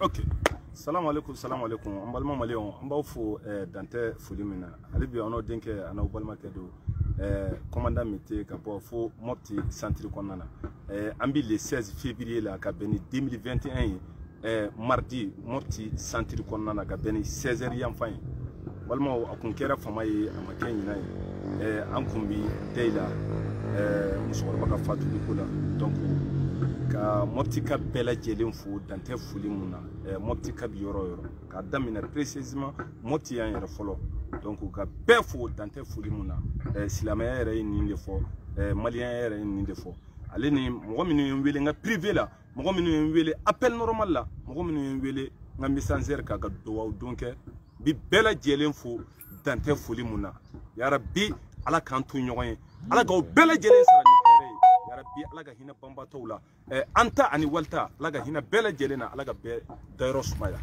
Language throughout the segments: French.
Ok. Salam alaikum, salam alaikum. On balma maléon, on va fo dante folimina. Alibi on a denke ana balma kedo commandant métier kapo fo mopti centre konana. Ambi le 16 février la ka beni 2021 mardi mopti centre konana ka beni 16h yamfan. Balma akunkera famaye amaken yina ankumbi deila musoko baka fatu dikola. Donc ka mopti ka bela jelen fo dante folimuna mopti ka yoro yoro ka damina précisément mopti yan yere folo donc ka be fo dante folimuna silamaya yere ni ndefo malien yere ni ndefo ale ni mo minu wele nga privé la mo minu wele appel normal la mo minu wele nga missanzer ka ga do donc bi bela jelen fo dante folimuna ya rabbi ala kan to nyoyen ala ga bela jelen sara ni rabbi alaga hina bamba tawla anta ani walta alaga hina bela jelena alaga be dairos maya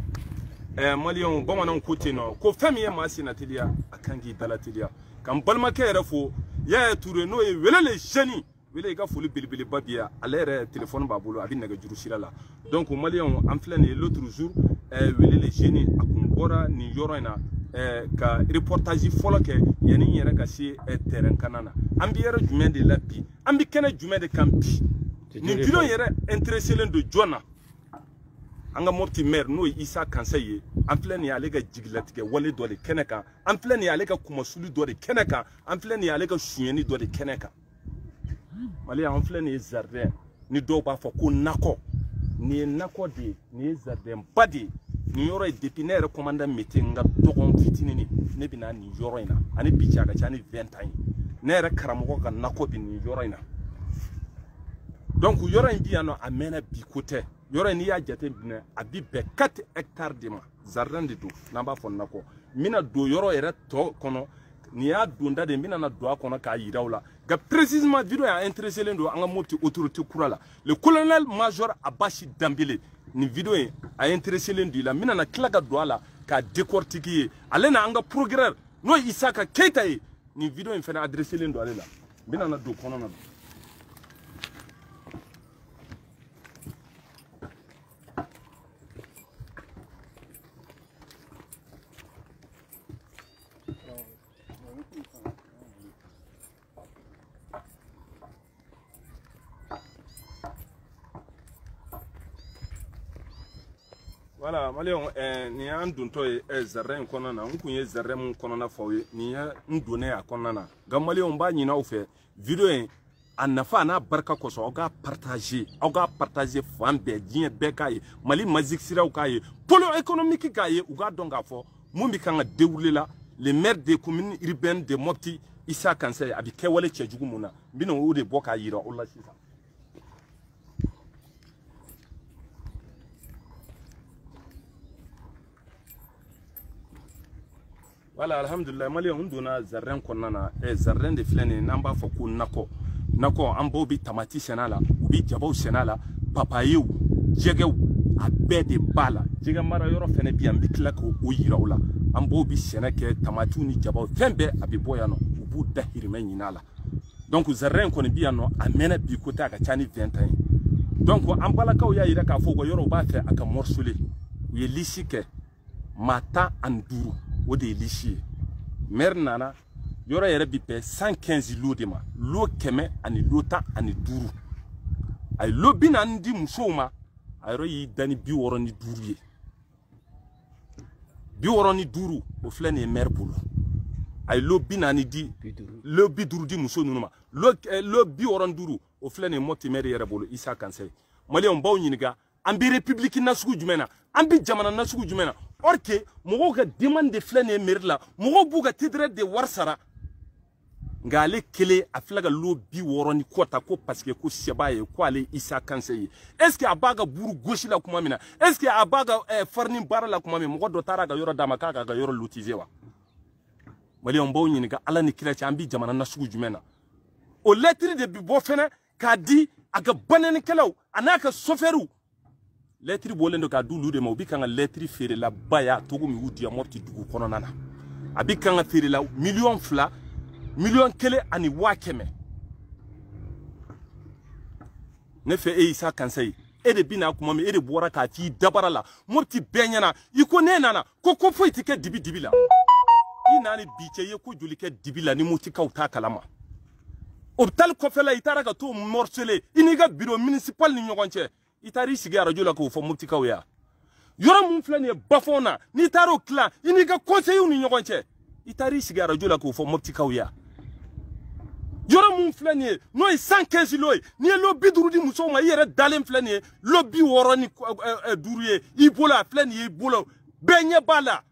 malion bamanan kutino ko famiye masina tilia akangi dalatilia kam balma kere fo ya touré no e welele jeni wele ga fulu bilbili babia alere téléphone babulu abi naga juru sirala donc malion en plein l'autre jour welele jeni akumbora ni yorona ka reportage foloke yani yera ka si terrain kanana ambi yera jumen de lapi ambi kena jumen de campi ni bilo yera intéressé len de jona anga mopti maire no isa kansaye en plein ya lega jiglatike wale do de keneka en plein ya lega kuma sulu do de keneka en plein ya lega sunyeni do de keneka mali en plein ya jardin ni do ba fo ko nako ni nako de ni jardin badi ni yoro e dépinere commandant métier nga dogon fitinini ne bina ni yoro ina ani bicha ga chani 20 ans ne re karamo ga nako bi ni yoro ina donc yoro ndi ano amena bi côté yoro ni ya jate bina abi be 4 hectares de ma jardin de do namba fon nako mina do yoro ere to kono ni ya dunda de mina na do kono ka yirawla ga précisément vidéo a intéressé lendo anga moti autorité kurala le colonel major Abachi Dambélé ni vidéo a intéressé l'endu la mina na klaga douala ka décortiquer ale na anga progrès no Isaka Keita ni vidéo en fait adressé l'endu ale la mina na do kono na voilà malion ni an dunto zarren konana nkunye zarren konana fawe ni ya ndone a konana ga malion ba nyina ofe video anafa na barka koso oga partager fambe dien bekaye mali magic siraw kaye polo économique kaye uga donga fo mumbi kanga dérouler la les maires des communes urbaines de Mopti Issa Kansay abi kewale chejugu muna bino o de boka yira Allah sisa. Voilà, alhamdulillah, mali on donna zarren konana zarren de flene namba foku nako ambo bi tamati senala ubi jabou senala papayu jegew abe de bala jega mara yoro fene bi ambi klako o yirawla ambo bi senake tamatu ni jabou fembe abi boyano ubu dahirme nyinala donc zarren kon bi ano amena bi kota ka chani 20 ans donc ambala kaw ya yira ka fogo yoro ba fe aka morcelé ye lisike mata anduru o de lichi mer nana yoro yere bipe 115 lo de ma lo keme ani lota ani duru ay lo bina ndi musoma ayro yi dani bi woro ni duru ye bi woro ni duru o flene mer bulu ay lo bina ni di lo bi duru di muso nunuma lo bi woro duru o flene moti mer yere bulu Issa Kansay mali on baw nyiniga ambi république na sugu jumena ambi jamana na sugu jumena orke mogo ga demande flene merla mogo buga tidre de warsara ngale kele aflaga lo bi woroni kota ko parce que ko sebaye ko ale Issa Kansay est ce que abaga buru gauche la kuma mina est ce que abaga farni bara la kuma mina mogo do taraga yoro damaka ga yoro lutizewa mali on baw nyini ga ala ni kila ci ambi jamana na sugu jumena o lettre de bi bo fene ka di aga banen kelaw anaka soferu lettre bolendo ka dulu de mo bi kanga lettre fere la baya togo mi wudi ya Mopti dugu kono nana abi kanga fere la million kele ani wakeme ne fe Issa Kansay e de bina kuma me e de bora ka fi dabara la mopti benyana iko ne nana ko fo itike dibi la inani biche ye ko joli ke dibi la ni moti ka uta kalama hôpital ko fela itara ka to morcelé iniga bureau municipal ni nyogonche itari sigi radio la ko fo mopti ka ya yoro mun flani bafona ni taro clan iniga conseil ni nyogonche itari sigi radio la ko fo mopti ka ya yoro mun flani no 115 loy ni lobby durudi muso ma yere dalen flani lobby woro ni duruye ibola flani ibola benye bala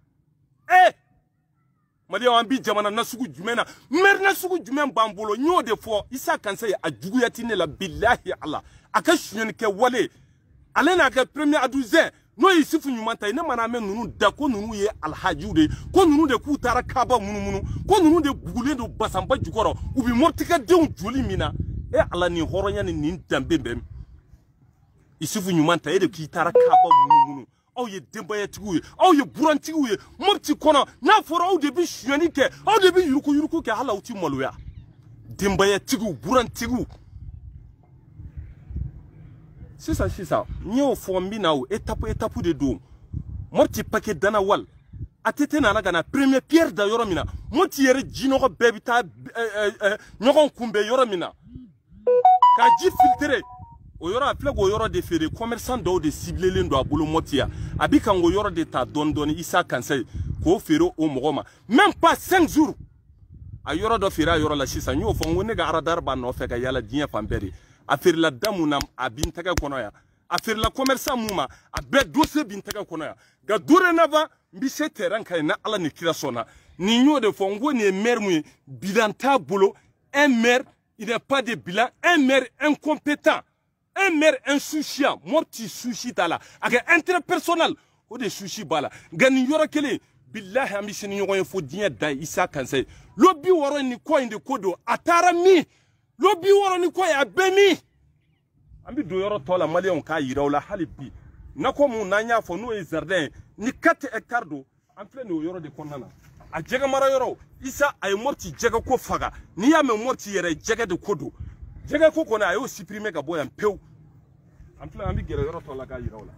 mali ambi jamana na sugu jumena mer na sugu jumen bambolo nyo de fo isa kanse a juguyati ne la billahi allah aka shuni ke wale alena ka premier adouzen no yisifu nyumanta ina mana men nunu da ko nunu ye alhajude ko nunu de ku tara kaba munu ko nunu de bugule do basamba jukoro ubi mortika de joli mina ala ni horonya ni ndambembe yisifu nyumanta e de ki tara kaba munu aw ye dembaye tiguye aw ye burantigue mopti kono na foro aw de bi shuni ke aw de bi yuruku ke hala uti moluya dembaye tigu burantigu sisa nyo fombi na étape de do mopti paquet dana wal atete na gana premier pierre da yoro mina mopti yere jino ko bebita nyogon kumbe yoro mina ka ji filtré o yoro afle go yoro de fere commerçant do de cibler len do abulu motia abika ngo yoro de ta dondoni isa kansay ko fere o mogoma même pas 5 jours a yoro do fere yoro la sisa nyo fo ngone ga aradar ba no fe ga yala dinya fambere affaire la damuna abintaga kono ya affaire la commerçant muma abe dossier bintaga kono ya ga dure nava mbise terrain kay na ala ni kira sona ni nyo de fo ngone maire mu bilan tabolo un maire il n'est pas de bilan un maire incompétent un maire insouciant morti souci tala aga intérêt personnel o de souci bala gani yoro kele billahi ambisi ni nyogo fo dinya dai isa kanse lobi woro ni ko inde kodo atara mi lobi woro ni ko ya bemi ambi do yoro tola malion ka yirawla halibi nako mu nanya fo no e jardin ni 4 hectares do en plein no yoro de konana a jega mara yoro isa ay morti jega ko faga ni ya me morti yere jega de kodo jega ko kona ayo supprimer ga boyan pew en plein ambi gere yoro tola ka yirawla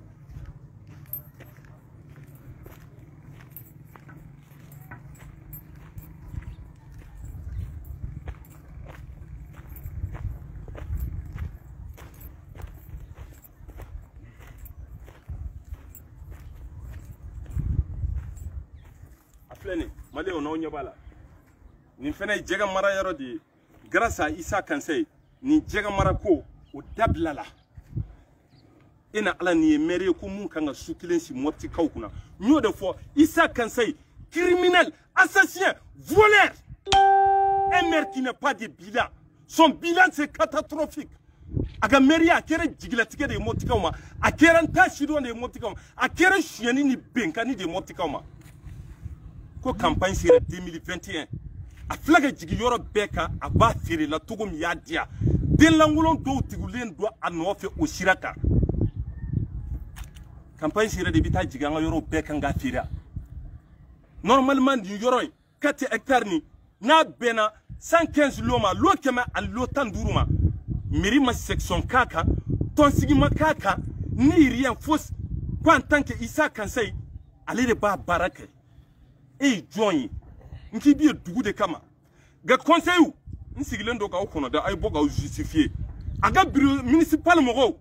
Maléo no nyabala ni fene jega mara yaro di grâce à Issa Kansé ni jega mara ko o dablala ina ala ni mere ko mun kanga sukilensi moti kawkuna nyo de fo Issa Kansé criminel assassin voleur un maire qui n'a pas de bilan son bilan c'est catastrophique aga meria kere jiglatike de moti kawma akera ntashido de moti kawma akera shiani ni benkani de moti kawma ko campagne sera 2021 a flaga jigi yoro beka a ba fere la tugum ya dia den langulon do tigulen do anofe o siraka campagne sera de bita jiga nga yoro beka nga fira normalement di yoro 4 hectares ni na bena 115 loma lo kema al lo tanduruma miri ma section kaka ton sigima kaka ni rien fausse quoi en tant que Issa Kansé aller de ba baraka join nki bi dugu de kama ga conseil nsigilen do ka okono da ay boga justifier aga bureau municipal mogo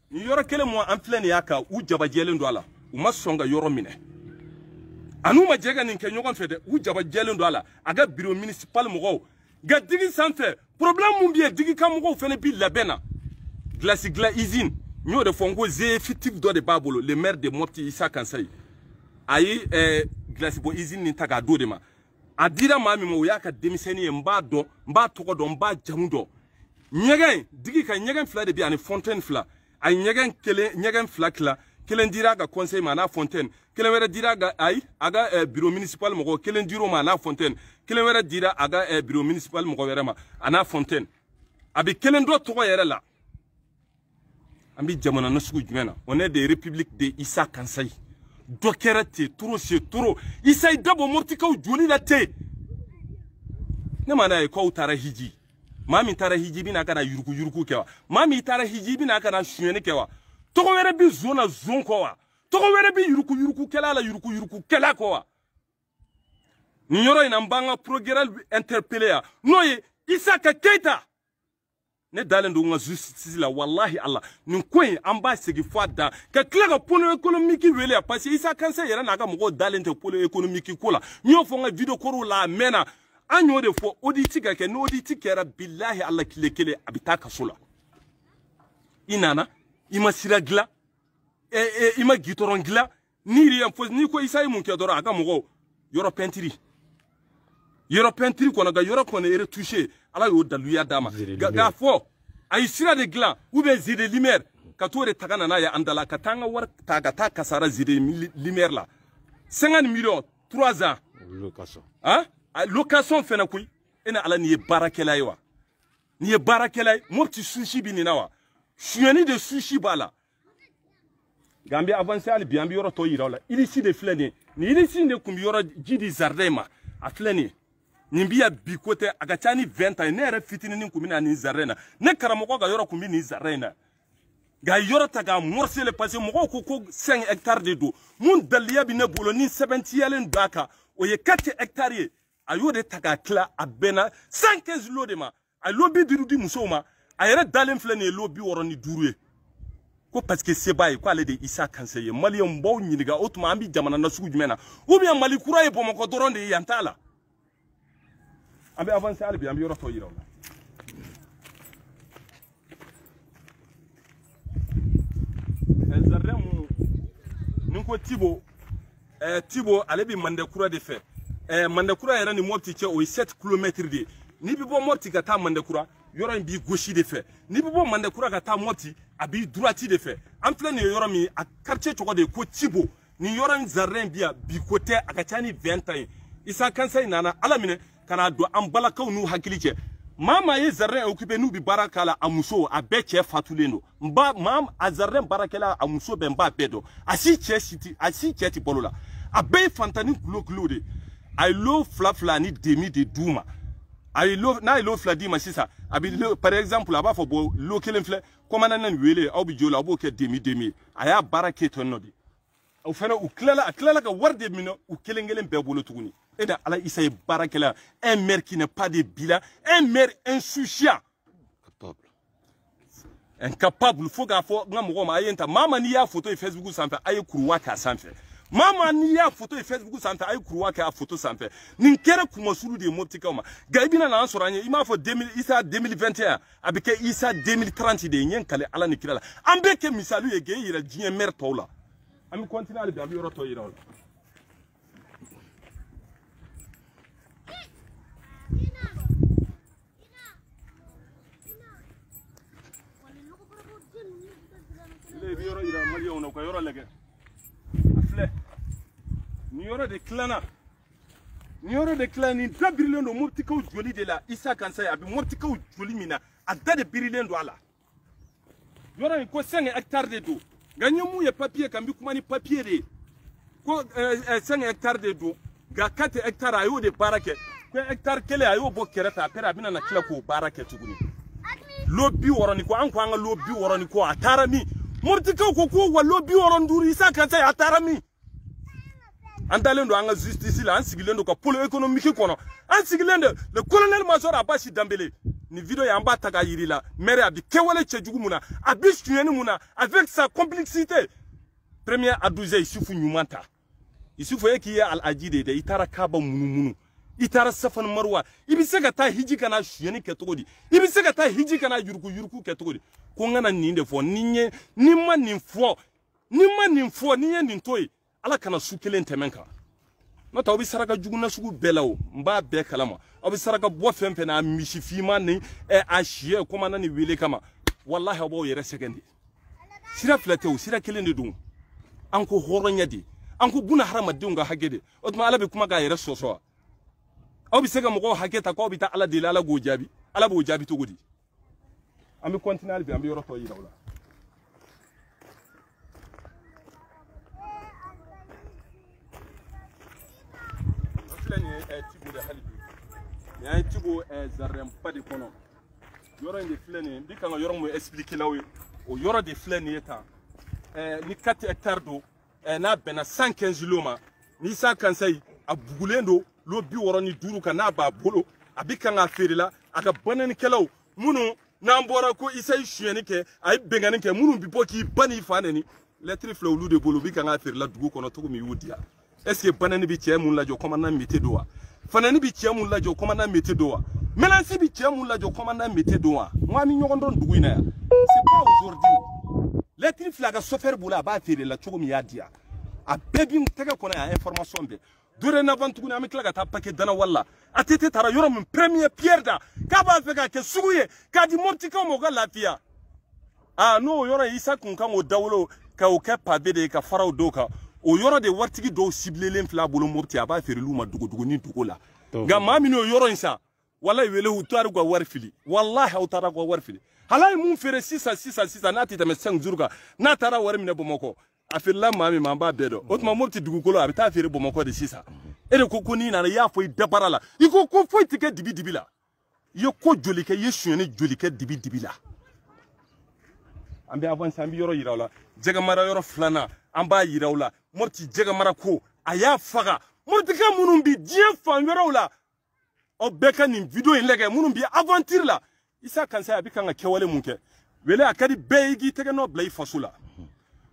ni yoro kele mo en plein yaka u jaba jelen do ala u masonga yoro mine anu ma jega nin ke nyogon fede u jaba jelen do ala aga bureau municipal mogo ga digi sanfe problème mu bi digi kam mogo fene bi labena glace usine nyo de fongo ze fictif do de babolo le maire de Mopti Issa Kansé ayi glace bo usine ni taga do de ma adira mami mo yaka demiseni mba do mba toko do mba jamu do nyegen digi ka nyegen fla de bi ani fontaine fla ay nyegen kele nyegen fla kla kelen dira ga conseil ma na fontaine kelen wera dira ga ay aga bureau municipal mo kelen diro ma na fontaine kelen wera dira aga bureau municipal mo wera ma ana fontaine abi kelen do toko yere la ambi jamana na sugu jumena on est des républiques de Issa Kansé dokerate turo se turo Issa dabo morti kaw joli la te ne mana e ko tara hiji mami tara hiji bina kana yuruku kewa mami tara hiji bina kana shuene kewa togo wɛrɛ bi zona zon kɔ wa togo wɛrɛ bi yuruku kɛla la yuruku kɛla kɔ wa nin yɔrɔ in na n b'an ka procureur interpeller ya n'o ye Isaka Keita ne dalen don n ka justice la wallahi Allah nin ko in an b'a segin fɔ a dan ka tila ka pôle économique wele ya parce que Isa Kanse yɛrɛ n'a ka mɔgɔw dalen tɛ pôle économique ko la n y'o fɔ n ka vidéo kɔrɔw la a mɛnna an y'o de fɔ audit ka kɛ ni audit kɛra billahi Allah tile kelen a bɛ taa kaso la i nana i ma sira dilan i ma gitɔrɔn dilan ni ko Isa ye mun kɛ dɔrɔn a ka mɔgɔw yɔrɔ pɛntiri kɔnɔ ka yɔrɔ kɔnɔ retouché ala y'o daluya d'a ma k'a fɔ a ye sira de dilan ou bien zide lumière ka t'o de ta ka nana ye an dala ka taa an ka wari ta ka taa kasara zide lumière la 50 millions 3 ans location fɛnɛ koyi e ni ala nin ye baarakɛla ye wa nin ye baarakɛla ye Mopti sushi bi nin na wa suyɛni de sushi b'a la nka an bɛ avancer hali bi an bɛ yɔrɔ tɔ yira o la ilisi de filɛ nin ye nin ilisi de tun bɛ yɔrɔ ji di jardin ma a filɛ nin ye nin bi ya bi ko tɛ a ka ca ni 20 ans ye ne yɛrɛ fitininin tun bɛ na nin jardin na ne karamɔgɔ ka yɔrɔ tun bɛ nin jardin na nka a yɔrɔ ta k'a morceler parce que mɔgɔw ko 5 hectares de don mun daliya bɛ ne bolo ni sɛbɛntiyalen don a kan o ye 4 hectares ye a y'o de ta k'a tila a bɛnna 115 lots de ma a ye lot 50 di musow ma a yɛrɛ dalen filɛ nin ye lot 65 ye ko parce que se b'a ye ko ale de Isa Kanse ye maliyɛnw b'aw ɲininka o tuma an bɛ jamana nasugu jumɛn na ou bien Mali kura ye Bamakɔ dɔrɔn de ye yan t'a la an bɛ avancer hali bi an bɛ yɔrɔ tɔ yira o la jardin mun ni ko Tibo ale bɛ Mandekura de fɛ Mandekura yɛrɛ ni Mopti cɛ o ye 7 kilomètres de ye n'i bɛ bɔ Mopti ka taa Mandekura yɔrɔ in b'i gauche de fɛ n'i bɛ bɔ Mandekura ka taa Mopti a b'i droite de fɛ an filɛ nin ye yɔrɔ min a quartier tɔgɔ de ye ko Tibo nin yɔrɔ in jardin bi yan bi ko tɛ a ka ca ni 20 ans ye Isa Kanse nana ala minɛ ka n'a don an balakaw n'u hakili cɛ maa maa ye jardin occupé n'u bɛ baara k'a la a muso a bɛɛ cɛ fatulen don a jardin baarakɛla a muso bɛ n b'a bɛɛ dɔn a si cɛ ti balo la a bɛɛ ye fantani kulo de a ye lot 2 ni demi de d'u ma n'a ye lot 2 d'i ma sisan a bɛ par exemple a b'a fɔ bon lot 1 filɛ commandant nin wele aw bɛ jo la aw b'o kɛ demi ye a y'a baara kɛ ten nɔ de o fana a tilala ka wari de minɛ u kelen bɛɛ bolo tuguni et dans Allah Isa est barakela un maire qui n'est pas de bilan un maire insouciant incapable faut qu'à faut ngamogo ma ayenta mama ni ya photo Facebook sanfɛ ayi kuruwa ka sanfɛ mama ni ya photo Facebook sanfɛ ayi kuruwa ka photo sanfɛ nin kɛra kuma sulu de Mopti kaw ma gaibina na ansɔrɔ an ye i m'a fɔ 2000 Isa 2021 a bɛ kɛ Isa 2030 de ɲɛ kale ala ni kira la an bɛɛ kɛ misali ye k'e yɛrɛ diɲɛ maire tɔw la an bɛ continuer hali bi an bɛ yɔrɔ tɔ yira o la yɔrɔ yira maliyɛnw na u ka yɔrɔ lajɛ a filɛ nin yɔrɔ de tilana nin yɔrɔ de tilala nin da birilen don Moptikaw joli de la Isa Kanse a bɛ Moptikaw joli min na a da de birilen don a la yɔrɔ in ko 5 hectares de don nka n ye mun ye papier kan n bɛ kuma ni papier de ye ko 5 hectares de don nka 4 hectares a y'o de baara kɛ ko hectare 1 a y'o bɔ kɛrɛfɛ après a bɛna na tila k'o baara kɛ tuguni lot 60 ko an ko an ka lot 60 ko a taara min Moptikaw ko wa lot 65 Isa Kanse a taara min an dalen don an ka justice la an sigilen don ka pôle économique kɔnɔ an sigilen don le colonel major Abasi Dambele ni video ye an b'a ta k'a yiri la maire a bɛ kɛwale cɛjugu mun na a bɛ suyɛni mun na avec sa complicité premier aduze Isufu ɲuman ta Isufu e k'i ye Alhaji de ye dɛ i taara Kaaba munumunu i taara Safani Maruwa i bɛ se ka taa hiji kana suyɛni kɛ cogo di i bɛ se ka taa hiji kana yuruku kɛ cogo di ko n kana nin de fɔ ni ma nin fɔ ni ye nin to ye ala kana su kelen tɛmɛ kan n'o tɛ aw bɛ saraka jugu nasugu bɛɛ la o n b'a bɛɛ kalama aw bɛ saraka bɔ fɛn fɛn na a misi finman ni a siyɛ commandant ni wele kama wallahi aw b'aw yɛrɛ sɛgɛn de sira fila tɛ o sira kelen de don an ko hɔrɔnya de an ko buna hadamadenw ka hakɛ de o tuma ala bɛ kuma k'a yɛrɛ sɔsɔ wa aw bɛ se ka mɔgɔw hakɛ ta k'aw bɛ taa ala deli ala b'o jaabi ala b'o jaabi cogo di an bɛ continuer hali bi an bɛ yɔrɔ tɔ yira o la an filɛ nin ye Tibo de hali bi nin an ye Tibo jardin ba de kɔnɔ yɔrɔ in de filɛ nin ye n bɛ kan ka yɔrɔ mun expliquer l'aw ye o yɔrɔ de filɛ nin ye tan ni 4 hectares do n'a bena 115 loma ni sa kansai a bugulendo lo bi woroni duru ka na ba bolo abika nga ferila aka banani kelaw munu na mbora ko isai shiyeni ke ay bengani ke munu bi boki bani faneni lettre flawlu de bolo bika nga ferila dugu kono to mi wudia est-ce que banani bi tie mun la jo commandant mété doa fanani bi tie mun la jo commandant mété doa melansi bi tie mun la jo commandant mété doa moi mi nyogondon dugu ina ya c'est pas aujourd'hui lettre flaga sofer bula ba ferila to mi yadia a bebi mtega kona ya information be dore na bantu na mikla ta paquet dana walla atete tara yoro mun premier pierre da ka ba feka ke suguye ka di morti ka mo ga lafiya ah no yoro isa kun kan o dawlo ka o ka pabe de ka faraw doka o yoro de wartigi do ciblé len fla bolo morti aba fere luma dugu ni dugu la ga mami no yoro insa wallahi wele hu taru gwa warfili wallahi au tara gwa warfili halay mun fere 6 na tita me 5 zurga na tara war mine bomoko afirla mami mamba bedo otuma mopti dugukolo abita afire bomoko de sisa ere kokoni na ya foi dabara la iko ko foi tike dibi la yo ko jolike yeshuene jolike dibi la ambe avance ambi yoro yirawla jega mara yoro flana amba yirawla mopti jega mara ko aya faga mopti ka munumbi die fan yorawla o beka ni video in lege munumbi aventure la isa kansa abika nga kewale munke wele akadi beigi tege no blay fasula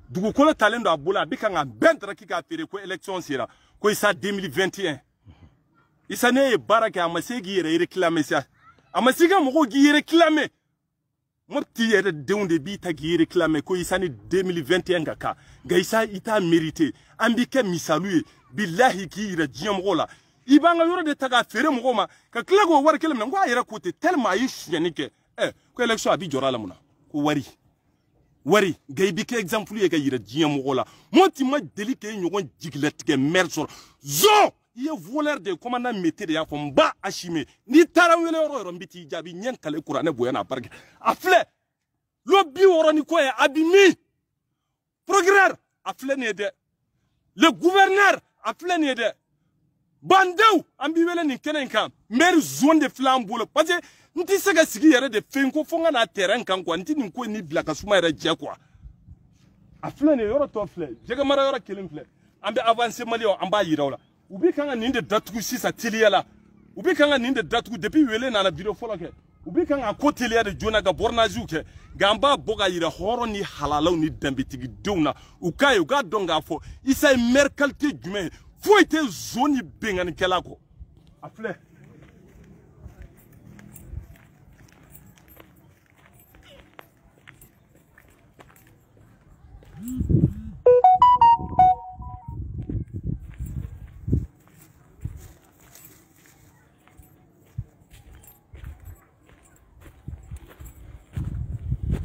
dugu kolo talendo abula bika nga bentra kika fere ko election sira ko isa 2021 isa ne baraka amasegi yere réclamer ça amasiga mo gi réclamer mopti yere deunde bi ta gi réclamer ko isa ni 2021 gaka ga isa ita mérité ambike misaluye billahi ki yere jiyam gola ibanga yoro de taga fere mo ma ka klago war kelem ngo ayera ko te tellement yish yanike ko election abi jorala muna ko wari gaybi ke exemple ye ga yira jiya mo gola moti ma deli ke nyogon jiglet ke mersor zo ye voleur de commandant mété de ya fo mba ashime ni tara wele ro mbiti jabi nyen kale qur'ane boyana barke afle lo bi woro ni ko e abimi procureur afle ne de le gouverneur afle ne de bandau ambi wele ni kenen kan maire zone de flambeau parce que nti sega sigi yere de fen ko fonga na terrain kan ko nti ni ko ni blaka suma yere je quoi afle ne yoro to fle jega mara yoro kelim fle ambe avancer mali o amba yirawla ubi kanga ninde datugu sisa tiliala ubi kanga ninde datugu depuis wele na video folo ke ubi kanga ko tiliya de jona ga bornazu ke gamba boga yira horo ni halalaw ni dambitigi dewna ukayo ga donga fo isa mercalte jume fo ite zone bengani kala ko afle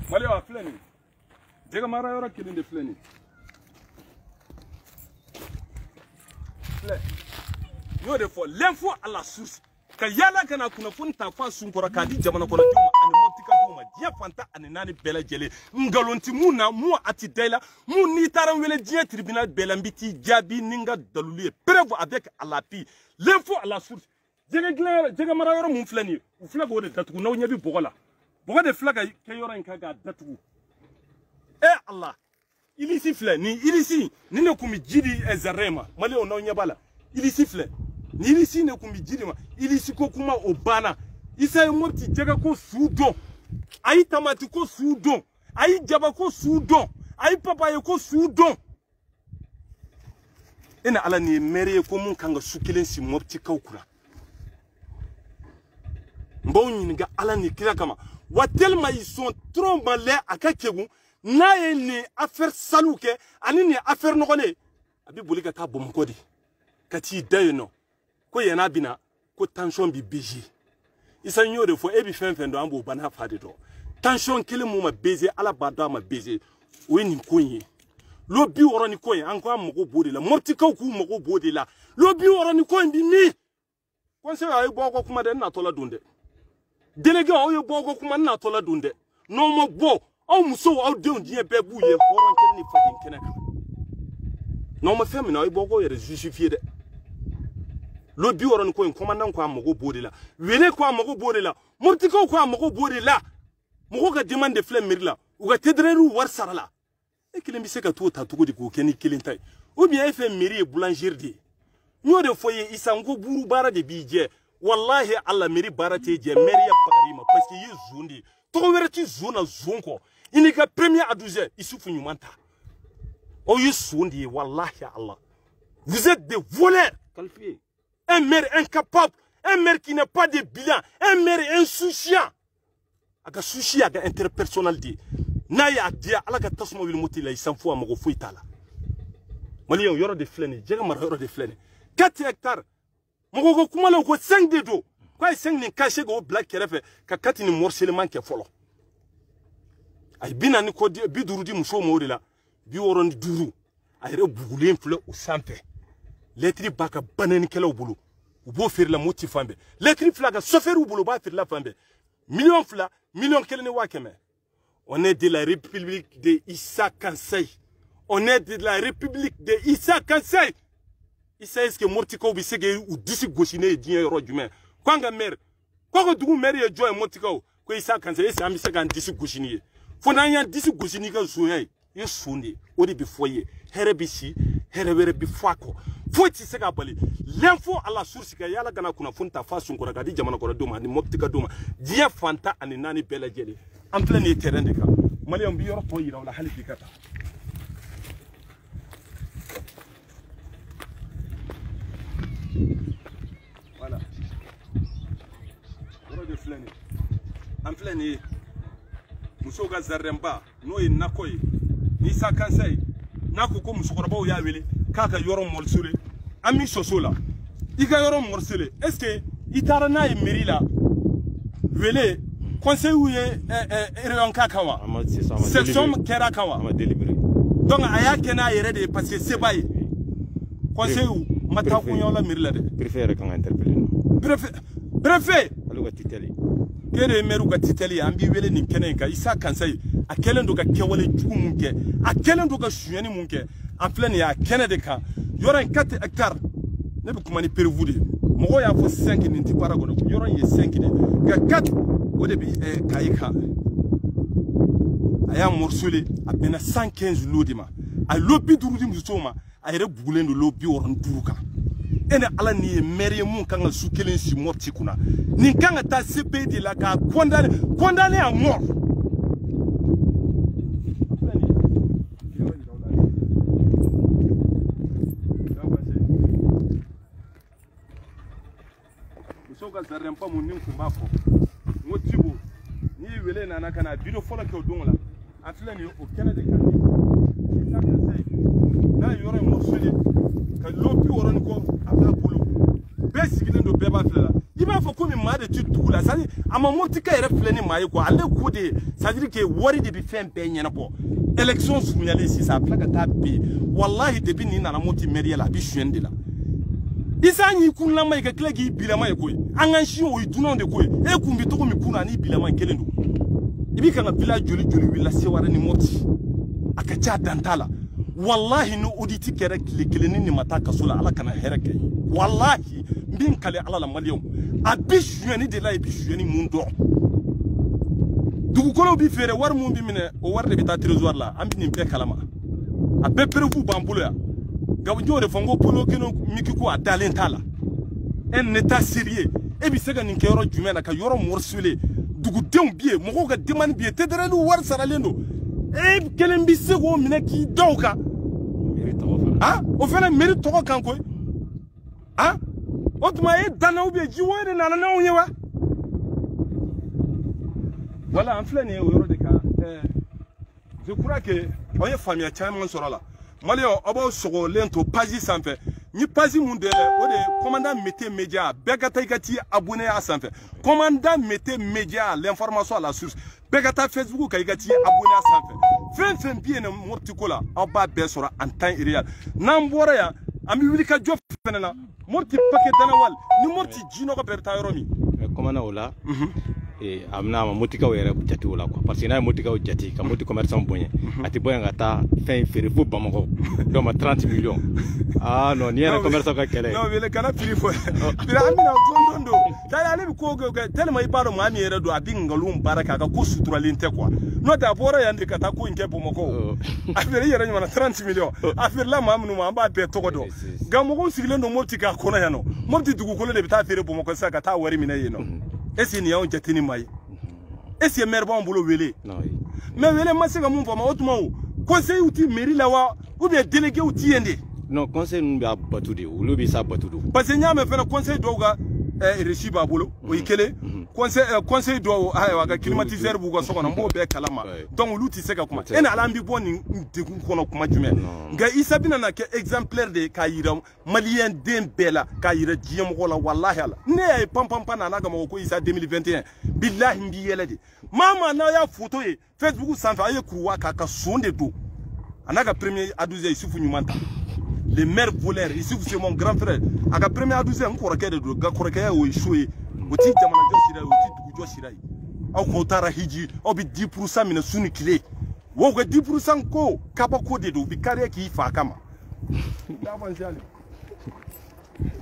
Malio a fleni. Jega mara yora kilinde fleni. Fle. Yo de fo l'info à la source. Ka yala kana kuna funta fa sunkora ka di jamana kono juma ani motika duma dia fanta ani nani bela jele ngalonti muna mu ati dela mu ni taran wele dia tribunal bela mbiti jabi ninga daluli preuve avec à l'appui l'info à la source. Jega mara yora mu fleni. U flaga wode tatuku no nyabi bogola. Bogo de flaga ke yoro nka ga datugu Allah ili sifle ni ili si ni ne kumi jidi ezarema mali ono nyabala ili sifle ni ili si ne kumi jidi ma ili si ko kuma obana isa mopti jega ko sudo ayi tamati ko sudo ayi jaba ko sudo ayi papaye ko sudo ina ala ni mere ko mun kanga sukilen si mopti kawkura mbawni ga ala ni kira kama wa tellement ils sont trop malais à kakegu na ni affaire saluke ani ni affaire nokone abi bolika ka bom kodi kati dayno ko yana bina ko tension bi biji isa nyore fo ebi fenfendo ambo bana fade do tension kele mu ma bezi ala bada ma bezi o ni konyi lo bi woro ni konyi anko am ko bodi la morti ka ku mo ko bodi la lo bi woro ni konyi bi mi conseil ay boko kuma de na tola dunde délégué oyo bogo kuma na tola dunde no mo bo o muso o de ondie bebu ye horon ken ni fadin kenaka no mo femi na oyo bogo ye justifier de lo bi woron ko en commandant ko amogo bodila wele ko amogo bodila murtiko ko amogo bodila mo ko ga demande flem mirla u ga tedreru war sarala e kelen bi se ka to ta tugo di ko keni kelen tay ou bien e fait mairie boulangerie ñoo de foye isango buru bara de bije wallahi alla mairie bara te je mairie ya pakarima parce que yi zundi to were ti zona zonko ini ka premier à 12h isufu nyumanta o yi zundi wallahi Allah vous êtes des voleurs qualifiés un maire incapable un maire qui n'a pas de bilan un maire insouciant aga souci aga interpersonnalité na ya dia ala ka tasmo wil mutila isanfu amago fuitala Malien yoro de flene jega mar yoro de flene 4 hectares mogo ko kuma la ko 5 de do quoi 5 ni caché go black kerefe ka 4 ni morcellement ke folo ay binani ko bi duru di muso mo la bi woron duru ay re bugulen fle o sampe letri baka banani kala bulu bo fer la moti fambe letri flaga soferu bulu ba fer la fambe million fla million kelene wakeme on est de la République de Issa Kansai. On est de la République de Issa Kansai. Issa est-ce que Mortiko bisege ou disi goshine dien ro jume. Kwanga mer. Kwanga dugu mer ye joy Mortiko. Ko Issa Kansai ese amisa kan disi goshine. Fona nya disi goshine ka soyay. Ye sonde. Odi bi foyer. Here bi si, here were bi fako. Foti se ka bali. L'info à la source ka yala gana kuna funta fasun ko ragadi jamana ko doma ni Mortika doma. Dia fanta ani nani bela jeli. En plein terrain de cas. Malien bi yor to yira wala halifi kata. Voilà. Oro de flene. En plein muso ga zarremba no yi nakoy ni sa kansai nako ko muso korba ya wele kaka yoro molsule ami sosola iga yoro molsule est-ce que itara na mairie la wele conseil ou réunion kakawa section kera kawa donc aya kena yere de parce que c'est bail conseil ou mata ko yola mirla de préfet kan interpeller préfet aluga titeli kere meru ga titeli ambi wele ni kenen ka Issa Kansai a kelen do ga kewale jugu munke a kelen do ga shuyani munke en plein ya kene de ka yoran 4 hectares ne bi kuma ni pervu de mo ya fo 5 ni tipara gono yoran ye 5 de ga 4 au début kaika aya morcelé à peine 115 lodima a lobi durudi musoma a yere bugulen do lobi woron duruka ene ala ni mere mun kan su kelen si morti kuna ni kan ta CPD la ka condamné à mort soka zarempa mun nin kuma fo motibo ni wele nana kana bido fola ke odonla afla ni o kene de kan Issa Kansai na yore morcelé ka lopi woron ko aba bulu be sigilin do be ba fla iba fo ko mi ma de tutu la sadi ama motika yere fleni mai ko alle ko de sadi ke wori de bi fen be nyena bo élection soumiale si ça plaga ta bi wallahi de bi ni nana moti meria la bi chuende la Issa ni kunla mai ka klegi bilama e koy angan shi o idunon de koy e kumbi to ko mi kuna ni bilama kelendo ibi kan village joli willa sewara ni moti akacha dantala wallahi no auditi kere keleni ni mata kasula ala kana hereke wallahi bin kale ala la malion abishuani de la ibishuani mundo dugu kolo bi fere war mum bi mine o war de bita trésor la ambi ni be kalama abe prevu bambulo ya gabu jore fongo polo keno mikiko adalen tala en état sérieux e bi sega nin kero jumena ka yoro morsule dugu dem bie mo ga demande bie tedere lu war saralendo e kelen bi sego mine ki dawka ah o fele mérite to kan koy ah o tuma e dana ou bien jiwore nana na onyewa voilà en flâne o yoro de ka je crois que on est famille chama soro la malio obo sogo lento page sanfé ni page mundele o de commandant mettez média begata ikati abonné à sanfé commandant mettez média l'information à la source begata Facebook ikati abonné à sanfé fen bien mortikola oba be soro en temps réel nambora ya ami wili ka jof fenena morti paquet danawal ni morti jino ko berta yoromi commandant ola et amna ma motika wera jati wala quoi parce que na motika jati ka moti commerçant bonye ati boy ngata fin fere fo bamako do ma 30 millions ah non ni un commerçant ka kele non mais le kana fili fo bila amina dondo dala ale ko tellement ibaro ma mi era do abin ngalum baraka ka ko suturalinte quoi no da bora yande kata ko nke bomako afere yera nyama 30 millions afere la ma amnu ma ba be to do gamugo sigile no motika ko na yano moti dugu ko le bita fere bomako sa ka ta wari mina yeno esi ni yawo jatini mai esi mer ba mbulo wele mais wele masika mun fama otuma o conseil outil mairie la wa ou bien délégué outil yende non conseil nous ba batude ou lobi sa batude parce que nyame fait le conseil doga reçu ba bolo o ikele conseil do aywa ga climatiseur bu go sokona mbo be kalama donc l'outil c'est ka kuma ena alambi boni de kono kuma jume ga isabina na ke exemplaire de kayira malien dembela kayira diem gola wallahi ala ne pam na ga ko isa 2021 billahi mbi yelede mama na ya photo e Facebook sanfa aye kuwa ka sonde do anaga premier à 12 isufu nyumanta les mères voleurs ici c'est mon grand frère aka premier à 12 encore kede do ga koreke ya o ishoye oti jamana josira oti dugu josira aw ko tara hiji o bi 10% mina suni kile wo ko 10% ko kaba ko de do bi kare ki fa kama da ban jali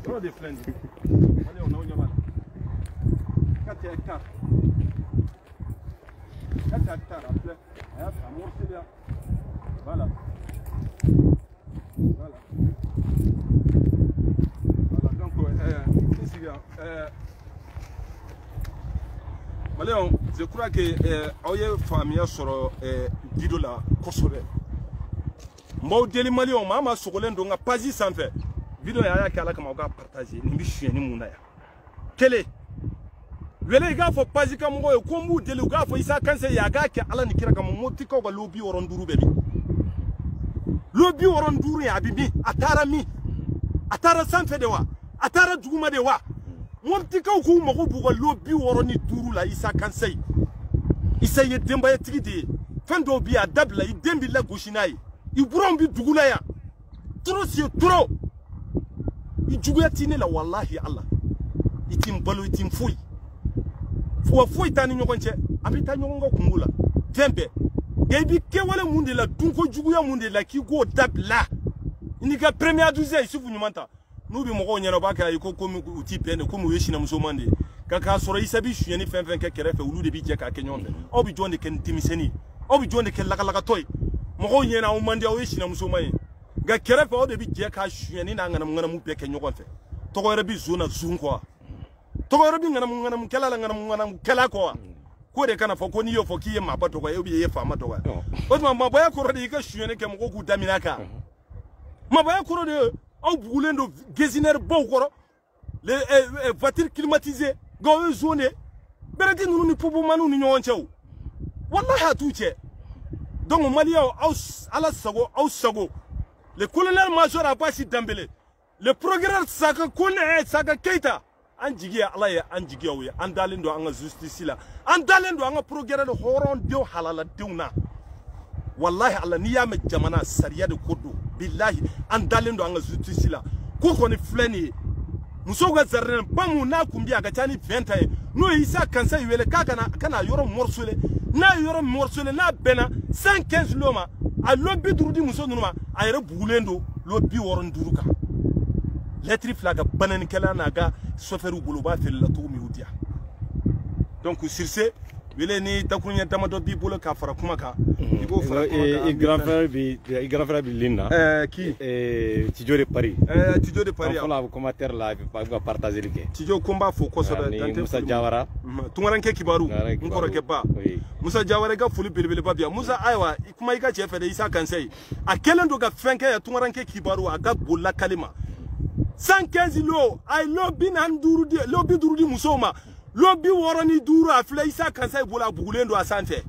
do de friend wale ona onya bala 4 hectares après aya amor c'est voilà donc ici Maléon, je crois que oye famille soro guido la kosobe mo deli Maléon mama sogolen do nga page sans fait vidéo ya kala kama ga partager ni bichie ni muna ya kele wele ga fo page kam ngo ko mu deli ga fo isa kanse ya ga ke ala ni kira kam moti ko ga lobi woron duru bebi lobi woron duru ya bibi atara sans fait de wa atara duguma de wa monti ka ko mo ko bugo lobi woroni duru la isa kansei isa ye demba ye tigidi fendo bi adabla i dembi la goshinai i buron bi dugula ya trop c'est trop i juguya tine la wallahi allah itim balo itim fuy fo tani nyokonche abita nyongo kungula tembe gebi ke wala munde la dunko juguya munde la ki go dabla ni ka premier 12 isufu nyumanta nubi mogo nyero baka yiko komi uti pene komi weshi na musomande kaka soro isabi shuyeni fen ke kerefe ulu de bi je ka kenyombe obi jonde ken timiseni obi jonde ken laga toy mogo nyena o mande weshi na musomay ga kerefe o de bi je ka shuyeni na ngana mu pe kenyoko fe to ko rebi zona zunko to ko rebi ngana mu kala ko de kana fo ko ni yo fo ki ye mabato ko obi ye fama to ko o ma boya ko rodi ka shuyeni ke mogo ku daminaka ma boya ko rodi au boulendo gazinière bokoro les voitures climatisées go zone berati nunu ni popo manu ni nyonchew wallahi atuche donc malien aus ala sago aus sago le colonel major Abassi Dambélé le procureur Saka Kone Saka Keita anjigia ala ya anjigia wi andalendo anga justice la andalendo anga procureur horon dio halala diuna wallahi alla ni yame jamana sariya de kodo billahi andalendo anga justice la ko ko ni fleni muso ga zarren pamu na kumbia ga tani 20 no isa kansa yele kana yoro morsole na bena 115 loma a lobby durudi muso numa a yere bugulendo lobby woron duruka letri flaga banan kala naga soferu buluba fel la to mi udia donc sur ce wele ni takunya tamado bi bolo ka fara kuma ka igo fara et grand frère bi linna qui Tidjo de Paris Tidjo de Paris on la commentaire là va partager le Tidjo combat fo ko so da Moussa Diawara tungaranke kibaru ngoro ke ba Moussa Diawara ga fuli bilbil ba bia Moussa aywa kuma ika chefe de Isa Kansei a kelendo ga fenke ya tungaranke kibaru aga bolla kalima 115 lo ay lobby nan durudi musoma lobby woroni duru afle Isa Kansei bola bugulendo asante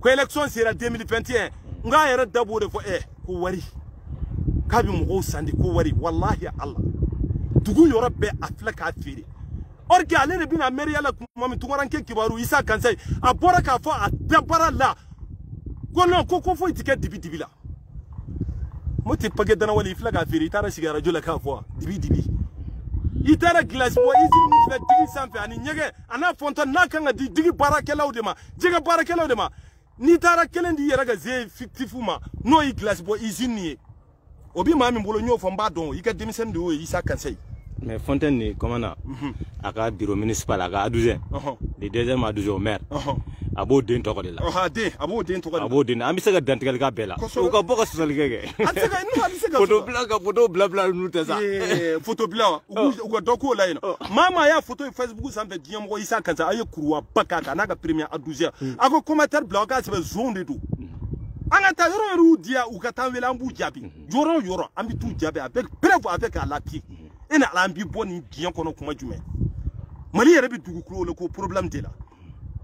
ko election sera 2021 nga yara dabo de fo ko wari kabi mo sandi ko wari wallahi allah dugu yoro be afle ka firi orki ale ne bina meri yala kuma mi tungaranke kibaru Isa Kansei abora ka fo adabara la ko non ko fo ticket dibi la moti page dana wali fla ka firi tara sigara jola ka fo dibi itara glace bo izini mu fɛ digi sanfɛ ani ɲɛgɛ ana fonton n'a kan ka di digi baarakɛlaw de ma jɛgɛ baarakɛlaw de ma n'i taara kelen di yɛrɛ ka ze fictif ma n'o ye glace bo izini ye o bi maa min bolo n y'o fɔ n b'a dɔn i ka denmisɛnnin de y'o ye Isa Kansayi. Mais Fontaine ni comment na a ka bureau municipal a ka adjoint le deuxième adjoint au maire a b'o den tɔgɔ de la a b'o den tɔgɔ de la a b'o den an bɛ se ka dantigɛli k'a bɛɛ la u ka bɔ ka sɔsɔlikɛ kɛ a tɛ se ka n'u a bɛ se ka photo bila ninnu tɛ sa photo bila u ka dɔ k'o la yen nɔ maa maa y'a photo ye Facebook sanfɛ diɲɛ mɔgɔ Isa Kansayi a ye kuruwaba k'a kan n'a ka premier adjoint a ko commentaire bila aw k'a sɛbɛn zone de don an ka taa yɔrɔ yɔrɔ diya u ka taa wele an b'u jaabi yɔrɔ yɔrɔ an bɛ t'u jaabi avec preuve avec à l'appui e na ala an b'i bɔ nin diɲɛ kɔnɔ kuma jumɛn Mali yɛrɛ bɛ dugukolo la ko problème de la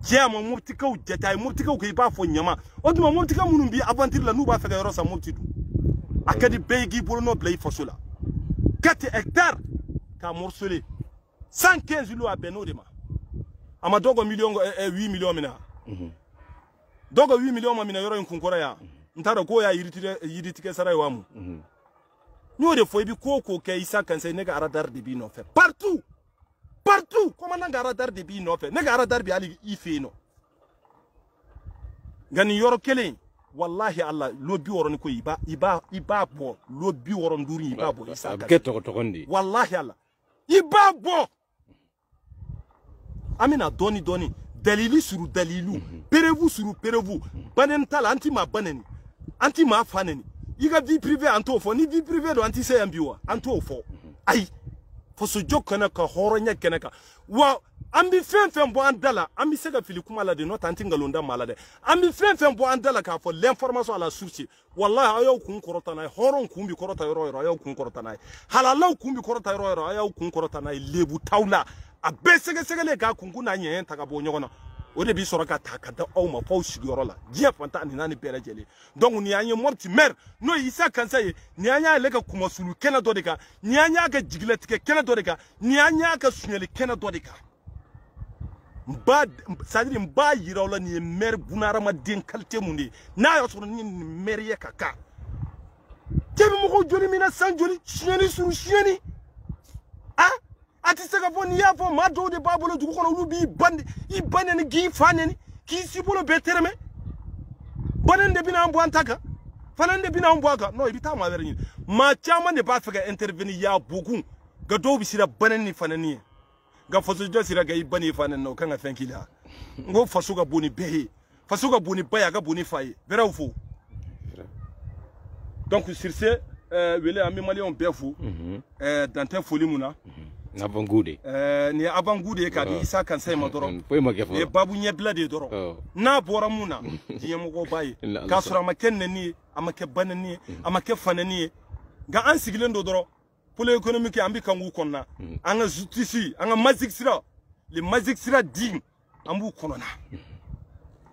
diɲɛ ma mobtikaw jate a ye mobtikaw kɛ i b'a fɔ ɲama o tuma mobtika minnu b'i aventure la n'u b'a fɛ ka yɔrɔ san mobti dun a ka di bɛɛ ye k'i bolo nɔ bila i faso la 4 hectares k'a morceler 115 lots a bɛn n'o de ma a ma dɔw ka 8 millions minɛ dɔw ka 8 millions ma minɛ yɔrɔ in kun kɔrɔ yan n t'a dɔn k'o y'a yiritigɛ sara ye wa mun n'o de fɔ i bɛ ko o ko kɛ Isa Kansayi ne ka radar de b'i nɔfɛ partout commandant ka radar de b'i nɔfɛ ne ka radar bɛ hali i fɛ yen nɔ nka nin yɔrɔ kelen wallahi Allah lo 60 ko i b'a bɔ lo 65 i b'a bɔ Isa Kansayi a bɛ kɛ tɔgɔtɔgɔ de wallahi Allah i b'a bɔ an bɛna dɔɔni dalili suru dalilu perevu suru perevu banen t'a la an ti maa baneni an ti maa fa neni i ka vie privée an t'o fɔ ni vie privée don an ti se yan bi wa an t'o fɔ ayi fasojɔ kɛnɛ kan hɔrɔnya kɛnɛ kan wa an bɛ fɛn fɛn bɔ an da la an bɛ se ka fili kuma la de n'o tɛ an ti nkalon da maa la dɛ an bɛ fɛn fɛn bɔ an da la k'a fɔ l'information à la source wallahi a y'aw kun kɔrɔta n'a ye hɔrɔn kun bi kɔrɔta yɔrɔ o yɔrɔ a y'aw kun kɔrɔta n'a ye halalaw kun bi kɔrɔta yɔrɔ o yɔrɔ a y'aw kun kɔrɔta n'a ye lebu taw la a bɛɛ sɛgɛsɛgɛlen k'a kun n'a ɲɛɲɛ ta ka bɔ ɲɔgɔn na o de bi sɔrɔ ka ta ka da aw ma f'aw sigiyɔrɔ la diɲɛ fantan ani naani bɛɛ lajɛlen donc ni an ye Mopti maire n'o ye Isa Kansayi ni an y'a yɛlɛ ka kumasulu kɛnɛ dɔ de kan ni an y'a kɛ jigilatigɛ kɛnɛ dɔ de kan ni an y'a kɛ suɲɛli kɛnɛ dɔ de kan c'est-à-dire n b'a yira aw la nin ye maire bunahadamaden qualité mun de ye n'a y'a sɔrɔ ni nin maire ye ka kan cɛ bɛ mɔgɔw joli min na san joli suɲɛni suru suɲɛni a ti se ka fɔ n'i y'a fɔ maa dɔw de b'a bolo dugu kɔnɔ olu b'i ba neni k'i fa neni k'i si bolo bɛɛ tɛrɛmɛ banen de bɛna an bɔ an ta kan fana de bɛna an bɔ a kan non i bɛ taa maa wɛrɛ ɲini maa caman de b'a fɛ ka intervenir y'a bugun nka dɔw bɛ siran banen ni fanani ye nka fasojɔ sira ka i ba ni fa neni na o kan ka fɛn k'i la n ko faso ka bon ni bɛɛ ye faso ka bon ni ba ye a ka bon ni fa ye bɛrɛw fo donc sur ce wele an bɛ maliyɛnw bɛɛ fo dan tɛ foli mun na Avant-goût ni avant-goût de ka di Isa Kansayi ma dɔrɔn ye babu ɲɛbila de dɔrɔn n'a bɔra mun na diɲɛ mɔgɔw b'a ye k'a sɔrɔ a ma kɛ nɛni ye a ma kɛ banɛni ye a ma kɛ fanɛni ye nka an sigilen don dɔrɔn pôle économique an bɛ kan k'u kɔnɔna an ka justice an ka magic sira le magic sira di an b'u kɔnɔna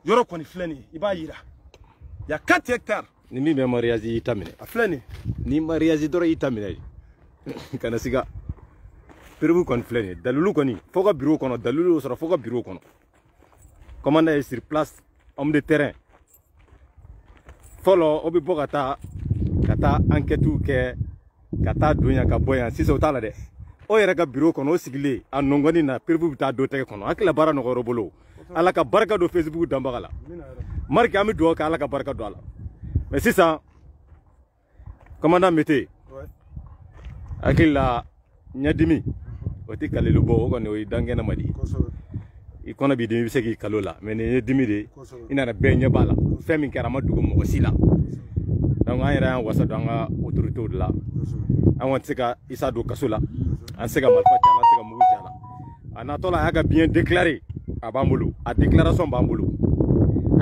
yɔrɔ kɔni filɛ nin ye i b'a yira y a 4 hectares ni min bɛ mariage y'i ta minɛ a filɛ nin ni mariage dɔrɔn y'i ta minɛ kana siga perebu kɔni filɛ nin ye dalilu kɔni fo ka bureau kɔnɔ dalilu y'o sɔrɔ fo ka bureau kɔnɔ commandant est sur place homme de terrain fɔlɔ o bɛ bɔ ka taa enquête kɛ ka taa don yan ka bɔ yan sisan o t'a la dɛ o yɛrɛ ka bureau kɔnɔ o sigilen a nɔngɔnni na perebu bɛ taa dɔ tɛgɛ kɔnɔ hakili la baara nɔgɔyara o bolo ala ka barika don Facebook danbaga la marque an bɛ dugawu kɛ ala ka barika don a la mais sisan commandant Mete hakili la ɲɛdimi o tɛ kalelu bɔ o kɔni o ye dankɛnɛma de ye i kɔnɔ b'i dimi i bɛ se k'i kalo la mais nin ye dimi de ye i nana bɛɛ ɲɛ b'a la fɛn min kɛra a ma dogo mɔgɔ si la donc an yɛrɛ y'an wasa don an ka autorités de la an kɔni tɛ se ka Isa don kaso la an tɛ se ka marifa ci a la an tɛ se ka mugu ci a la a natɔ la a y'a ka bien déclaré a b'an bolo a déclaration b'an bolo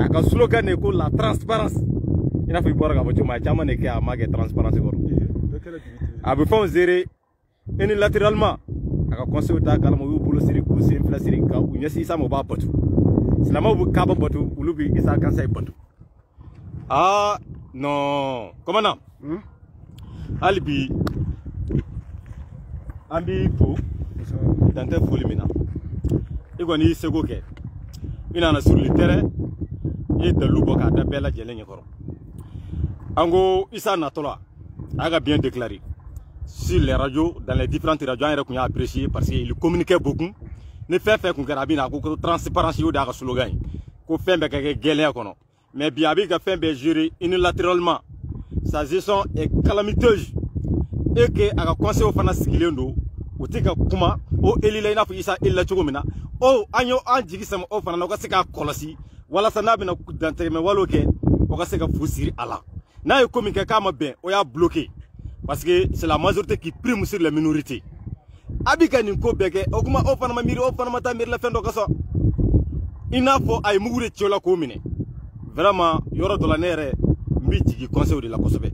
a ka slogan de ko la transparence i n'a fɔ i bɔra k'a fɔ cogo min a caman de kɛ a ma kɛ transparence kɔrɔ a bɛ fɛnw gérer unilatéralement a ka conseil t'a kalama u y'u bolo siri k'u sen fila siri ka u ɲɛsin Isa ma u b'a batu silamɛw bɛ Kaaba batu olu bɛ Isa Kansayi batu non commandant hali bi an b'i fo dan tɛ foli min na i kɔni y'i seko kɛ i nana sur le terrain i ye dalilu bɔ k'a da bɛɛ lajɛlen ɲɛkɔrɔ an ko Isa natɔ la a y'a ka bien déclaré sur les radios, dans les différentes radios, on a apprécié parce qu'il communiquait beaucoup. Ne fait qu'on a ko transparence yo da ka slogan ko fembe ka gélé kono mais bien avec ka fembe géré unilatéralement sa gestion est calamiteuse et que aka conseil au fana sigilendo o tika kuma o elila ina fu isa illa chugumina o anyo anjigi sama o fana no ka sika kolosi wala sana bina dante me waloke o ka sika fusiri ala na yo communiquer kama ben o ya bloqué parce que c'est la majorité qui prime sur les minorités. Abika ni ko beke okuma ofana mamiri ofana mata mir la fendo kaso ina fo ay mugure tiola ko mine vraiment yoro do la nere mbiti ki conseil de la kosobe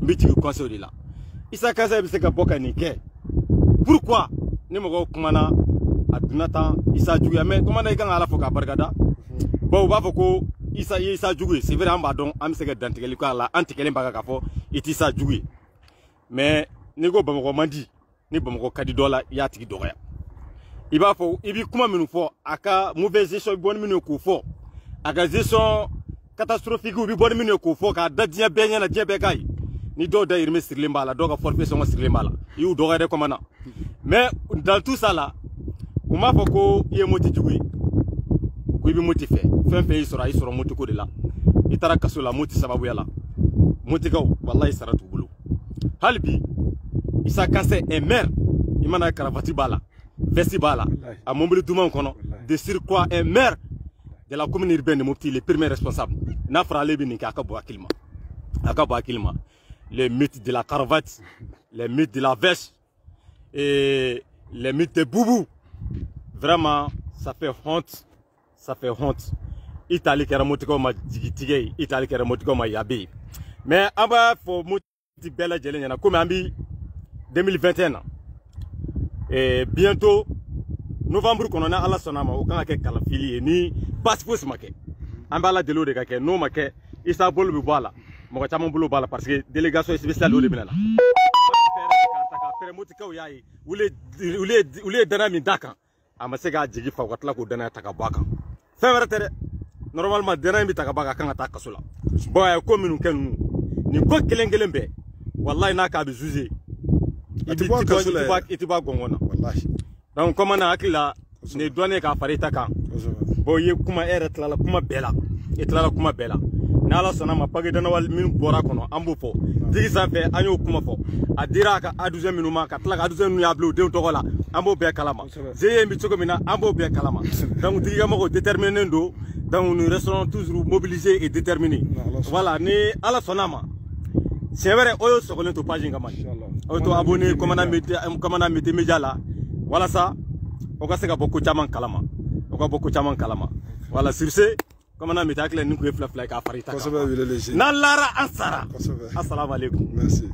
mbiti ki conseil de la isa kaza bi se ka boka ni ke pourquoi ni mo ko kumana adunata isa jugu mais comment na ikanga ala fo ka bargada bo ba fo ko isa jugu c'est vrai amba don am se ka dantigeli ko ala antikeli mbaga ka fo itisa jugu mais ni go bamako mandi ni bamako kadi dola ya tigi doya iba fo ibi kuma minu fo aka mauvaise gestion bonne minu ko fo aka gestion catastrophique ubi bonne minu ko fo ka dadnya benya na jebe kay ni do da irme sirle mbala do ka forfait son sirle mbala yu do ga de komana mais dans tout ça là o ma fo ko ye moti jugui ko ibi moti fe isoro moti ko de la itara kaso la moti sababu yala moti gaw wallahi saratu bulu halbi isa kanse est maire imana karavati bala vesti bala a mombili duman kono de surcroît est maire de la commune urbaine de Mopti le premier responsable na frale bi ni ka bo akilma les mythes de la caravate les mythes de la veste et les mythes de boubou vraiment ça fait honte Italie keramotiko ma jigitige Italie keramotiko ma yabi mais aba fo moti bela jelen na comme ambi 2021 et bientôt novembre qu'on a ala sonama o kan ke kala fili ni passport make ambala de lo de ka ke no make isa bolu bi bala mo ko chama bolu bala parce que délégation spéciale o de binala ka fere motika o yayi ule dana mi daka amasega jigi fa watla ko dana taka baka fevre tere normalement dana mi taka baka kan ta kasula boy ko minu ken ni ko kelengelen be wallahi na ka bi juger itiba gongona wallahi donc comment na akila ne douane ka farita kan bo ye kuma era tlala kuma bela etlala kuma bela na ala sona ma page dana wal min bora kono ambo fo digi sanfe anyo kuma fo adira ka a 12 minutes ma ka tla ka 12 minutes ya blu de to gola ambo be kalama zeye mi toko mina ambo be kalama donc digi ma ko déterminé ndo donc nous restons toujours mobilisés et déterminés voilà ni ala sona ma c'est vrai oyo sokolin to page ngama oyo to abonné comme na mete media la voilà ça o ka se ka boko chaman kalama voilà sur ce comme na mete akle ni ko flafla ka farita na lara ansara assalamu alaikum merci